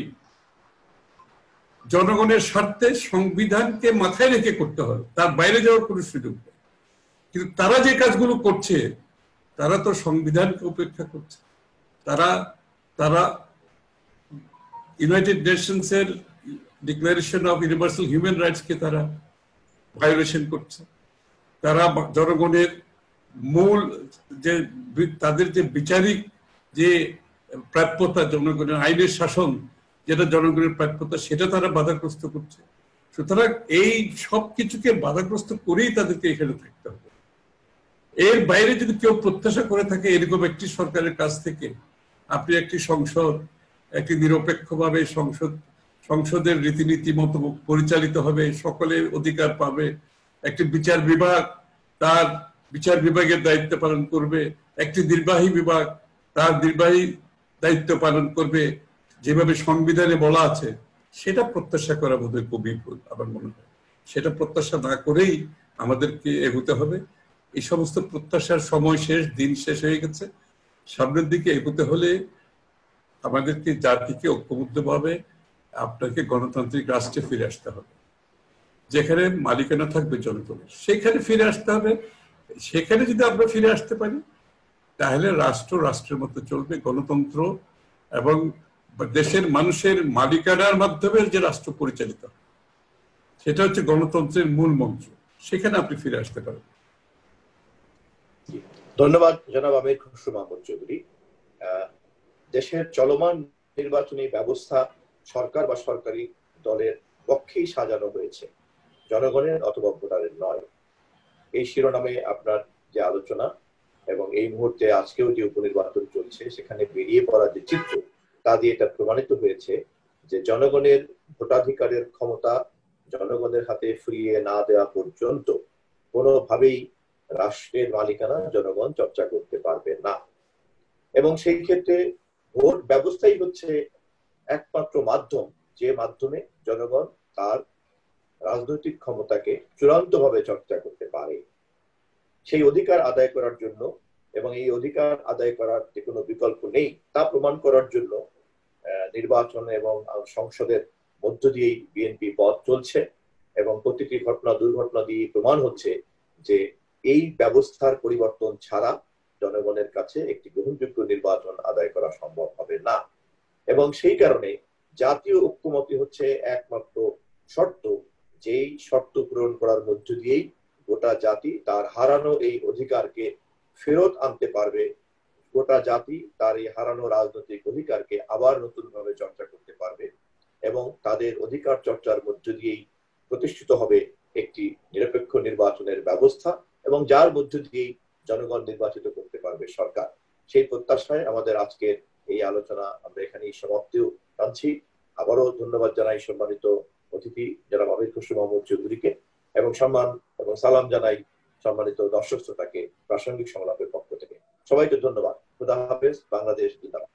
S2: জনগণের স্বার্থে সংবিধানকে মাথায় রেখে করতে হবে, তার বাইরে যাওয়ার কোনো সুযোগ নেই। কিন্তু তারা যে কাজগুলো করছে, তারা তো সংবিধানকে উপেক্ষা করছে। তারা ইউনাইটেড নেশনস এর ডিক্লারেশন অফ ইউনিভার্সাল হিউম্যান রাইটসকে তারা ভায়োলেশন করছে। তারা জনগণের মূল যে তাদের যে বিচারিক যে প্রাপ্যতা, জনগণের আইনের শাসন যেটা জনগণের প্রাপ্যতা, সেটা তারা বাধাগ্রস্ত করছে। সুতরাং এই সব কিছুকে বাধাগ্রস্ত করেই তাদেরকে এখানে থাকতে হবে। এর বাইরে যদি কেউ প্রত্যাশা করে থাকে এরকম একটি সরকারের কাছ থেকে, আপনি একটি সংসদ একটি নিরপেক্ষভাবে সংসদের রীতিনীতি মতো পরিচালিত হবে, সকলে অধিকার পাবে, একটি বিচার বিভাগ তার বিচার বিভাগের দায়িত্ব পালন করবে, একটি নির্বাহী বিভাগ তার নির্বাহী দায়িত্ব পালন করবে যেভাবে সংবিধানে বলা আছে, সেটা প্রত্যাশা করা বোধহয় খুবই ভুল আমার মনে হয়। সেটা প্রত্যাশা না করেই আমাদেরকে এগোতে হবে। এই সমস্ত প্রত্যাশার সময় শেষ, দিন শেষ হয়ে গেছে। সামনের দিকে এগোতে হলে আমাদেরকে জাতিকে ঐক্যবদ্ধভাবে আপনাকে গণতান্ত্রিক রাষ্ট্রে ফিরে আসতে হবে, যেখানে মালিকানা থাকবে জনগণের, সেখানে ফিরে আসতে হবে। সেখানে যদি আমরা ফিরে আসতে পারি, তাহলে রাষ্ট্র রাষ্ট্রের মতো চলবে। গণতন্ত্র এবং দেশের মানুষের মালিকানার মাধ্যমে যে রাষ্ট্র পরিচালিত হয়, সেটা হচ্ছে গণতন্ত্রের মূল মন্ত্র। সেখানে আপনি ফিরে আসতে পারেন।
S1: ধন্যবাদ জনাব আমির খসরু মাহমুদ চৌধুরী। দেশের চলমান নির্বাচনী ব্যবস্থা সরকার বা সরকারি দলের পক্ষেই সাজানো হয়েছে, জনগণের অথবা ভোটারের নয়। এই শিরোনামে আপনার যে আলোচনা এবং এই মুহূর্তে আজকেও যে উপনির্বাচন চলছে সেখানে বেরিয়ে পড়া যে চিত্র, তা দিয়ে এটা প্রমাণিত হয়েছে যে জনগণের ভোটাধিকারের ক্ষমতা জনগণের হাতে ফিরিয়ে না দেওয়া পর্যন্ত কোনোভাবেই রাষ্ট্রের মালিকানা জনগণ চর্চা করতে পারবে না। এবং সেই ক্ষেত্রে ভোট ব্যবস্থাই হচ্ছে একমাত্র মাধ্যম, যে মাধ্যমে জনগণ তার রাজনৈতিক ক্ষমতাকে চূড়ান্তভাবে চর্চা করতে পারে। সেই অধিকার আদায় করার জন্য এবং এই অধিকার আদায় করার যে কোনো বিকল্প নেই তা প্রমাণ করার জন্য নির্বাচন এবং সংসদের মধ্য দিয়েই বিএনপি পথ চলছে এবং প্রতিটি ঘটনা দুর্ঘটনা দিয়ে প্রমাণ হচ্ছে যে এই ব্যবস্থার পরিবর্তন ছাড়া জনগণের কাছে একটি গ্রহণযোগ্য নির্বাচন আদায় করা সম্ভব হবে না। এবং সেই কারণে জাতীয় ঐক্যমতই হচ্ছে একমাত্র শর্ত, যেই শর্ত পূরণ করার মধ্য দিয়েই গোটা জাতি তার হারানো এই অধিকারকে ফেরত আনতে পারবে, গোটা জাতি তার এই হারানো রাজনৈতিক অধিকারকে আবার নতুন ভাবে চর্চা করতে পারবে এবং তাদের অধিকার চর্চার মধ্য দিয়েই প্রতিষ্ঠিত হবে একটি নিরপেক্ষ নির্বাচনের ব্যবস্থা এবং যার মধ্য দিয়েই জনগণ নির্বাচিত করতে পারবে সরকার। সেই প্রত্যাশায় আমাদের আজকের এই আলোচনা আমরা এখানেই সমাপ্তিও টানছি। আবারও ধন্যবাদ জানাই সম্মানিত অতিথি জনাব আবির খসরু মাহমুদ চৌধুরীকে এবং সম্মান এবং সালাম জানাই সম্মানিত দর্শক শ্রোতাকে প্রাসঙ্গিক সংলাপের পক্ষ থেকে। সবাইকে ধন্যবাদ। খুদা হাফেজ। বাংলাদেশ জিন্দাবাদ।